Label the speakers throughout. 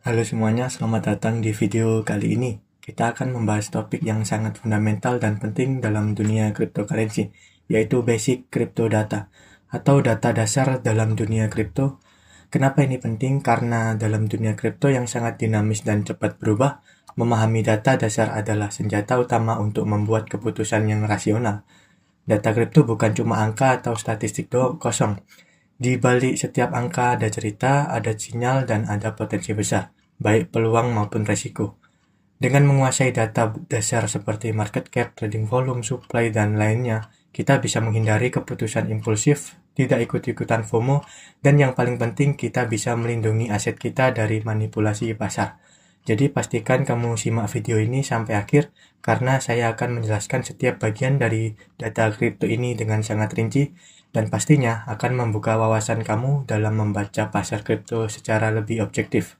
Speaker 1: Halo semuanya, selamat datang di video kali ini. Kita akan membahas topik yang sangat fundamental dan penting dalam dunia cryptocurrency, yaitu basic crypto data atau data dasar dalam dunia kripto. Kenapa ini penting? Karena dalam dunia kripto yang sangat dinamis dan cepat berubah, memahami data dasar adalah senjata utama untuk membuat keputusan yang rasional. Data kripto bukan cuma angka atau statistik kosong. Di balik setiap angka ada cerita, ada sinyal, dan ada potensi besar, baik peluang maupun resiko. Dengan menguasai data dasar seperti market cap, trading volume, supply, dan lainnya, kita bisa menghindari keputusan impulsif, tidak ikut-ikutan FOMO, dan yang paling penting kita bisa melindungi aset kita dari manipulasi pasar. Jadi pastikan kamu simak video ini sampai akhir, karena saya akan menjelaskan setiap bagian dari data kripto ini dengan sangat rinci, dan pastinya akan membuka wawasan kamu dalam membaca pasar kripto secara lebih objektif.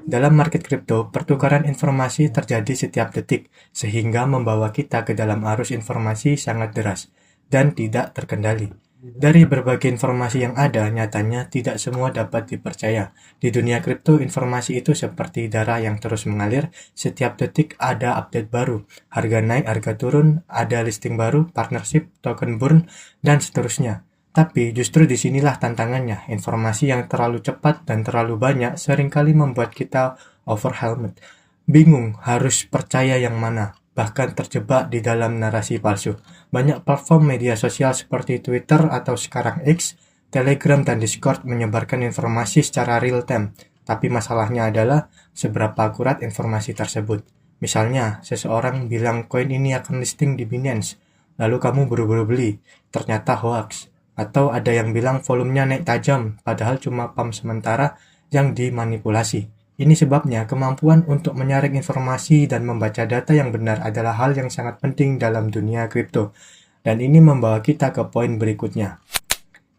Speaker 1: Dalam market kripto, pertukaran informasi terjadi setiap detik, sehingga membawa kita ke dalam arus informasi sangat deras dan tidak terkendali. Dari berbagai informasi yang ada, nyatanya tidak semua dapat dipercaya. Di dunia kripto, informasi itu seperti darah yang terus mengalir. Setiap detik ada update baru, harga naik, harga turun, ada listing baru, partnership, token burn, dan seterusnya. Tapi justru disinilah tantangannya. Informasi yang terlalu cepat dan terlalu banyak seringkali membuat kita overwhelmed. Bingung harus percaya yang mana, bahkan terjebak di dalam narasi palsu. Banyak platform media sosial seperti Twitter atau sekarang X, Telegram, dan Discord menyebarkan informasi secara real time. Tapi masalahnya adalah seberapa akurat informasi tersebut. Misalnya, seseorang bilang koin ini akan listing di Binance, lalu kamu buru-buru beli, ternyata hoax. Atau ada yang bilang volumenya naik tajam, padahal cuma pump sementara yang dimanipulasi. Ini sebabnya kemampuan untuk menyaring informasi dan membaca data yang benar adalah hal yang sangat penting dalam dunia kripto. Dan ini membawa kita ke poin berikutnya.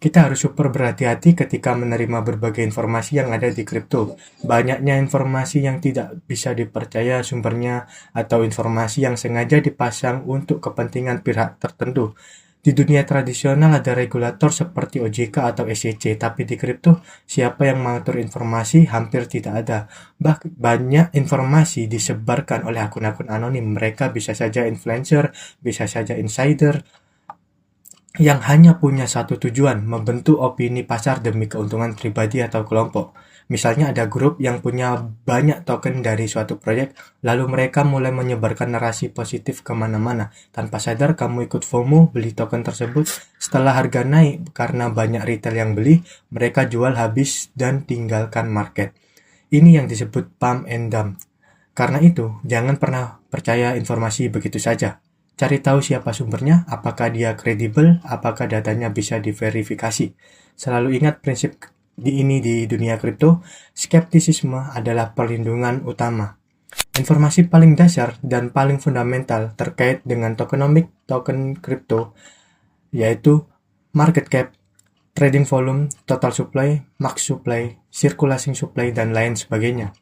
Speaker 1: Kita harus super berhati-hati ketika menerima berbagai informasi yang ada di kripto. Banyaknya informasi yang tidak bisa dipercaya sumbernya atau informasi yang sengaja dipasang untuk kepentingan pihak tertentu. Di dunia tradisional ada regulator seperti OJK atau SEC, tapi di kripto siapa yang mengatur informasi hampir tidak ada. Banyak informasi disebarkan oleh akun-akun anonim. Mereka bisa saja influencer, bisa saja insider, yang hanya punya satu tujuan, membentuk opini pasar demi keuntungan pribadi atau kelompok. Misalnya ada grup yang punya banyak token dari suatu proyek, lalu mereka mulai menyebarkan narasi positif kemana-mana. Tanpa sadar kamu ikut FOMO, beli token tersebut. Setelah harga naik karena banyak retail yang beli, mereka jual habis dan tinggalkan market. Ini yang disebut pump and dump. Karena itu, jangan pernah percaya informasi begitu saja. Cari tahu siapa sumbernya, apakah dia kredibel, apakah datanya bisa diverifikasi. Selalu ingat prinsip di dunia kripto, skeptisisme adalah perlindungan utama. Informasi paling dasar dan paling fundamental terkait dengan token kripto, yaitu market cap, trading volume, total supply, max supply, circulating supply, dan lain sebagainya.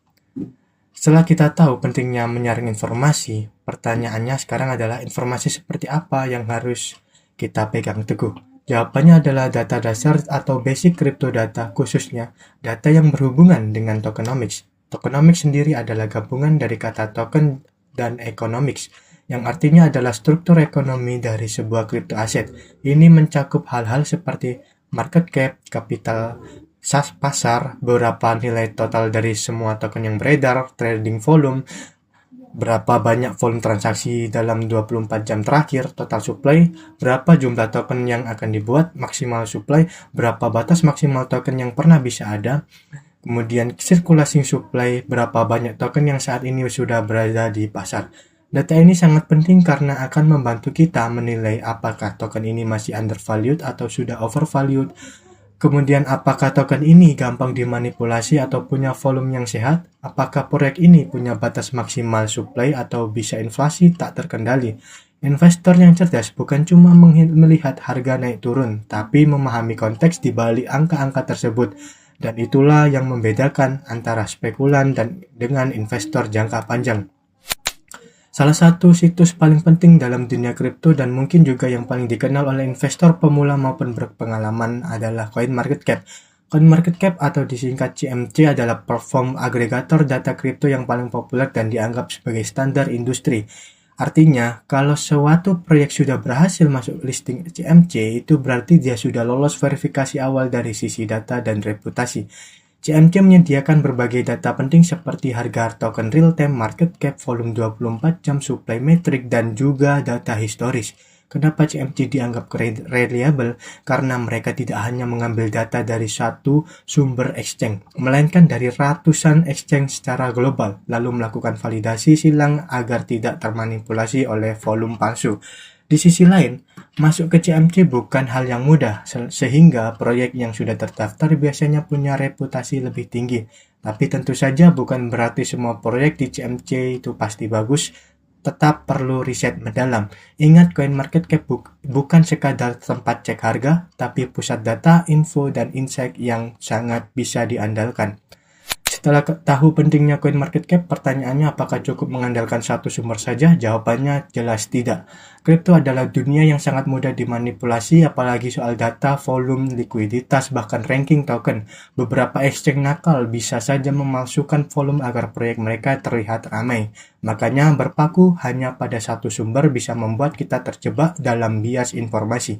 Speaker 1: Setelah kita tahu pentingnya menyaring informasi, pertanyaannya sekarang adalah informasi seperti apa yang harus kita pegang teguh. Jawabannya adalah data dasar atau basic crypto data, khususnya data yang berhubungan dengan tokenomics. Tokenomics sendiri adalah gabungan dari kata token dan economics, yang artinya adalah struktur ekonomi dari sebuah crypto aset. Ini mencakup hal-hal seperti market cap, kapital pasar, berapa nilai total dari semua token yang beredar, trading volume, berapa banyak volume transaksi dalam 24 jam terakhir, total supply, berapa jumlah token yang akan dibuat, maksimal supply, berapa batas maksimal token yang pernah bisa ada, kemudian circulating supply, berapa banyak token yang saat ini sudah berada di pasar. Data ini sangat penting karena akan membantu kita menilai apakah token ini masih undervalued atau sudah overvalued. Kemudian apakah token ini gampang dimanipulasi atau punya volume yang sehat? Apakah proyek ini punya batas maksimal supply atau bisa inflasi tak terkendali? Investor yang cerdas bukan cuma melihat harga naik turun, tapi memahami konteks di balik angka-angka tersebut. Dan itulah yang membedakan antara spekulan dan dengan investor jangka panjang. Salah satu situs paling penting dalam dunia kripto dan mungkin juga yang paling dikenal oleh investor pemula maupun berpengalaman adalah CoinMarketCap. CoinMarketCap atau disingkat CMC adalah platform agregator data kripto yang paling populer dan dianggap sebagai standar industri. Artinya, kalau suatu proyek sudah berhasil masuk listing CMC, itu berarti dia sudah lolos verifikasi awal dari sisi data dan reputasi. CMC menyediakan berbagai data penting seperti harga token real time, market cap, volume 24 jam, supply metric, dan juga data historis. Kenapa CMC dianggap reliable? Karena mereka tidak hanya mengambil data dari satu sumber exchange, melainkan dari ratusan exchange secara global, lalu melakukan validasi silang agar tidak termanipulasi oleh volume palsu. Di sisi lain, masuk ke CMC bukan hal yang mudah, sehingga proyek yang sudah terdaftar biasanya punya reputasi lebih tinggi. Tapi tentu saja bukan berarti semua proyek di CMC itu pasti bagus, tetap perlu riset mendalam. Ingat, CoinMarketCap bukan sekadar tempat cek harga, tapi pusat data, info, dan insight yang sangat bisa diandalkan. Setelah tahu pentingnya CoinMarketCap, pertanyaannya apakah cukup mengandalkan satu sumber saja? Jawabannya jelas tidak. Kripto adalah dunia yang sangat mudah dimanipulasi, apalagi soal data, volume, likuiditas, bahkan ranking token. Beberapa exchange nakal bisa saja memalsukan volume agar proyek mereka terlihat ramai. Makanya berpaku hanya pada satu sumber bisa membuat kita terjebak dalam bias informasi.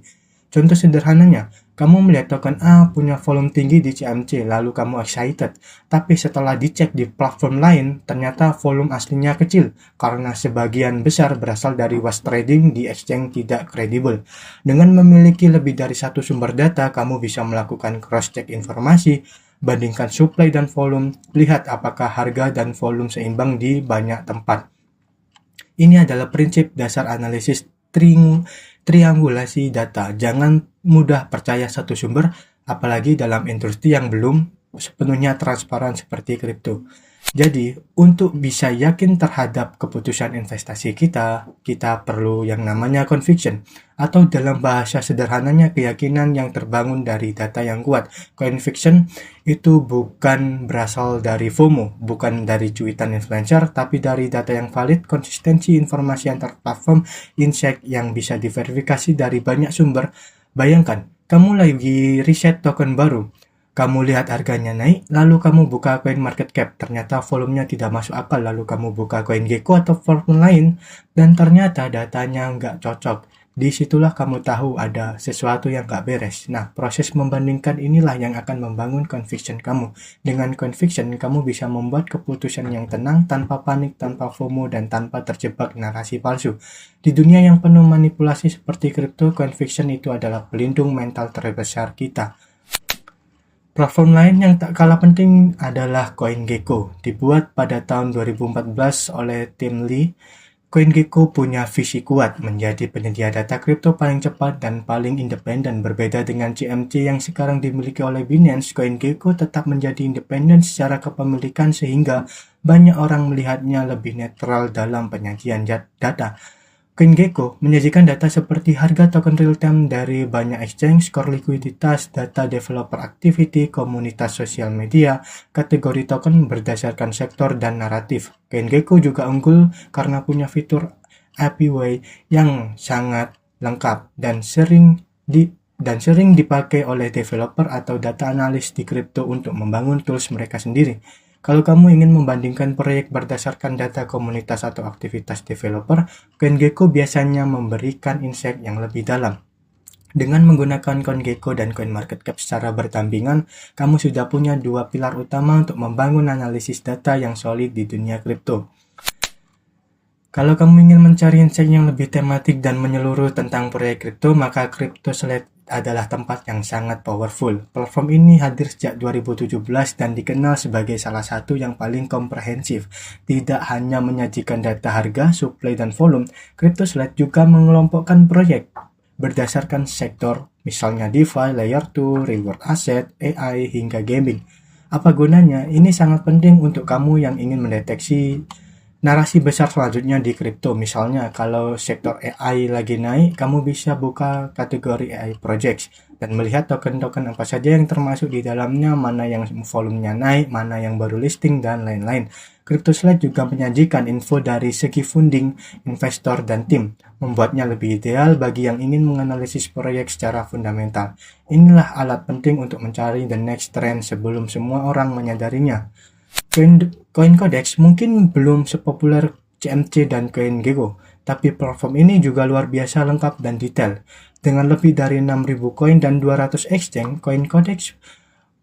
Speaker 1: Contoh sederhananya, kamu melihat token A punya volume tinggi di CMC, lalu kamu excited. Tapi setelah dicek di platform lain, ternyata volume aslinya kecil, karena sebagian besar berasal dari wash trading di exchange tidak kredibel. Dengan memiliki lebih dari satu sumber data, kamu bisa melakukan cross-check informasi, bandingkan supply dan volume, lihat apakah harga dan volume seimbang di banyak tempat. Ini adalah prinsip dasar analisis triangulasi data. Jangan mudah percaya satu sumber, apalagi dalam industri yang belum sepenuhnya transparan seperti kripto. Jadi, untuk bisa yakin terhadap keputusan investasi kita perlu yang namanya conviction, atau dalam bahasa sederhananya keyakinan yang terbangun dari data yang kuat. Conviction itu bukan berasal dari FOMO, bukan dari cuitan influencer, tapi dari data yang valid, konsistensi informasi antar platform, insight yang bisa diverifikasi dari banyak sumber. Bayangkan, kamu lagi riset token baru. Kamu lihat harganya naik, lalu kamu buka CoinMarketCap, ternyata volumenya tidak masuk akal, lalu kamu buka CoinGecko atau platform lain, dan ternyata datanya nggak cocok. Disitulah kamu tahu ada sesuatu yang nggak beres. Nah, proses membandingkan inilah yang akan membangun conviction kamu. Dengan conviction, kamu bisa membuat keputusan yang tenang, tanpa panik, tanpa FOMO, dan tanpa terjebak narasi palsu. Di dunia yang penuh manipulasi seperti kripto, conviction itu adalah pelindung mental terbesar kita. Platform lain yang tak kalah penting adalah CoinGecko. Dibuat pada tahun 2014 oleh Tim Lee, CoinGecko punya visi kuat menjadi penyedia data kripto paling cepat dan paling independen. Berbeda dengan CMC yang sekarang dimiliki oleh Binance, CoinGecko tetap menjadi independen secara kepemilikan sehingga banyak orang melihatnya lebih netral dalam penyajian data. CoinGecko menyajikan data seperti harga token real-time dari banyak exchange, skor likuiditas, data developer activity, komunitas sosial media, kategori token berdasarkan sektor dan naratif. CoinGecko juga unggul karena punya fitur API yang sangat lengkap dan sering dipakai oleh developer atau data analis di kripto untuk membangun tools mereka sendiri. Kalau kamu ingin membandingkan proyek berdasarkan data komunitas atau aktivitas developer, CoinGecko biasanya memberikan insight yang lebih dalam. Dengan menggunakan CoinGecko dan CoinMarketCap secara berdampingan, kamu sudah punya dua pilar utama untuk membangun analisis data yang solid di dunia kripto. Kalau kamu ingin mencari insight yang lebih tematik dan menyeluruh tentang proyek kripto, maka CryptoSlate adalah tempat yang sangat powerful. Platform ini hadir sejak 2017 dan dikenal sebagai salah satu yang paling komprehensif. Tidak hanya menyajikan data harga, supply, dan volume, CryptoSlate juga mengelompokkan proyek berdasarkan sektor, misalnya DeFi, Layer 2, reward asset, AI, hingga gaming. Apa gunanya? Ini sangat penting untuk kamu yang ingin mendeteksi narasi besar selanjutnya di kripto. Misalnya kalau sektor AI lagi naik, kamu bisa buka kategori AI projects dan melihat token-token apa saja yang termasuk di dalamnya, mana yang volumenya naik, mana yang baru listing, dan lain-lain. Crypto Slide juga menyajikan info dari segi funding, investor, dan tim, membuatnya lebih ideal bagi yang ingin menganalisis proyek secara fundamental. Inilah alat penting untuk mencari the next trend sebelum semua orang menyadarinya. CoinCodex mungkin belum sepopuler CMC dan CoinGecko, tapi platform ini juga luar biasa lengkap dan detail. Dengan lebih dari 6.000 koin dan 200 exchange, CoinCodex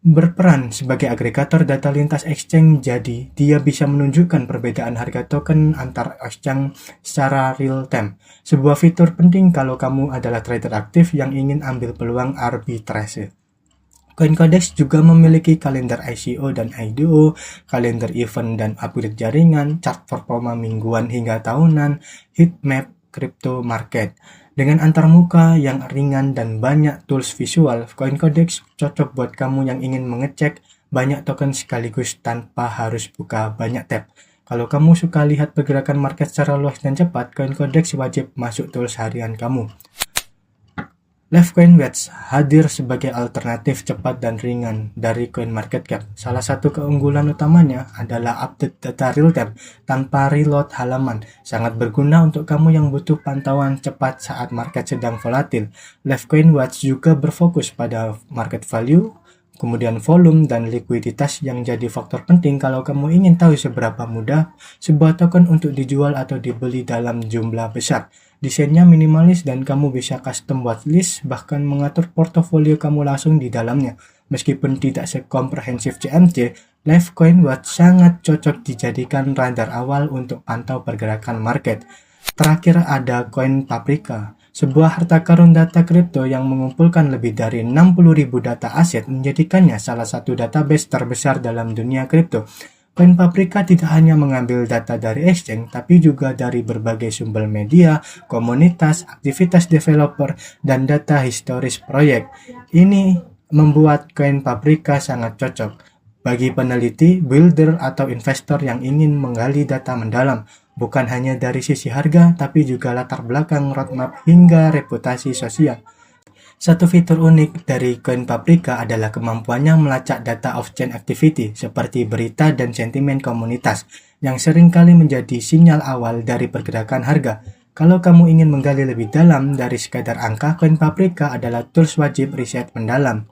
Speaker 1: berperan sebagai agregator data lintas exchange, jadi dia bisa menunjukkan perbedaan harga token antar exchange secara real time. Sebuah fitur penting kalau kamu adalah trader aktif yang ingin ambil peluang arbitrase. CoinCodex juga memiliki kalender ICO dan IDO, kalender event dan upgrade jaringan, chart performa mingguan hingga tahunan, heatmap crypto market. Dengan antarmuka yang ringan dan banyak tools visual, CoinCodex cocok buat kamu yang ingin mengecek banyak token sekaligus tanpa harus buka banyak tab. Kalau kamu suka lihat pergerakan market secara luas dan cepat, CoinCodex wajib masuk tools harian kamu. LiveCoinWatch hadir sebagai alternatif cepat dan ringan dari CoinMarketCap. Salah satu keunggulan utamanya adalah update data real-time tanpa reload halaman. Sangat berguna untuk kamu yang butuh pantauan cepat saat market sedang volatil. LiveCoinWatch juga berfokus pada market value, kemudian volume dan likuiditas yang jadi faktor penting kalau kamu ingin tahu seberapa mudah sebuah token untuk dijual atau dibeli dalam jumlah besar. Desainnya minimalis dan kamu bisa custom watchlist, bahkan mengatur portofolio kamu langsung di dalamnya. Meskipun tidak sekomprehensif CMC, LiveCoinWatch sangat cocok dijadikan radar awal untuk pantau pergerakan market. Terakhir ada CoinPaprika, sebuah harta karun data kripto yang mengumpulkan lebih dari 60.000 data aset, menjadikannya salah satu database terbesar dalam dunia kripto. CoinPaprika tidak hanya mengambil data dari exchange, tapi juga dari berbagai sumber media, komunitas, aktivitas developer, dan data historis proyek. Ini membuat CoinPaprika sangat cocok bagi peneliti, builder, atau investor yang ingin menggali data mendalam, bukan hanya dari sisi harga, tapi juga latar belakang, roadmap, hingga reputasi sosial. Satu fitur unik dari CoinPaprika adalah kemampuannya melacak data off-chain activity seperti berita dan sentimen komunitas yang seringkali menjadi sinyal awal dari pergerakan harga. Kalau kamu ingin menggali lebih dalam dari sekadar angka, CoinPaprika adalah tools wajib riset mendalam.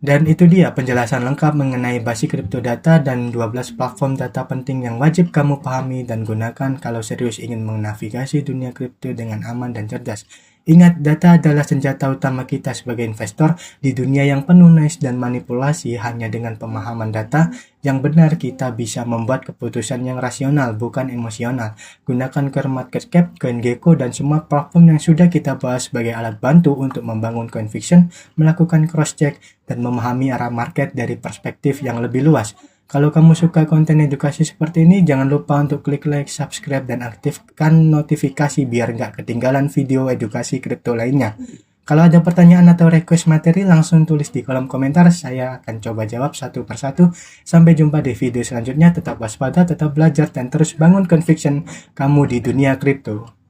Speaker 1: Dan itu dia penjelasan lengkap mengenai basic crypto data dan 12 platform data penting yang wajib kamu pahami dan gunakan kalau serius ingin menavigasi dunia kripto dengan aman dan cerdas. Ingat, data adalah senjata utama kita sebagai investor di dunia yang penuh noise dan manipulasi. Hanya dengan pemahaman data yang benar kita bisa membuat keputusan yang rasional, bukan emosional. Gunakan CoinMarketCap, CoinGecko, dan semua platform yang sudah kita bahas sebagai alat bantu untuk membangun conviction, melakukan cross-check, dan memahami arah market dari perspektif yang lebih luas. Kalau kamu suka konten edukasi seperti ini, jangan lupa untuk klik like, subscribe, dan aktifkan notifikasi biar nggak ketinggalan video edukasi kripto lainnya. Kalau ada pertanyaan atau request materi, langsung tulis di kolom komentar. Saya akan coba jawab satu persatu. Sampai jumpa di video selanjutnya. Tetap waspada, tetap belajar, dan terus bangun conviction kamu di dunia kripto.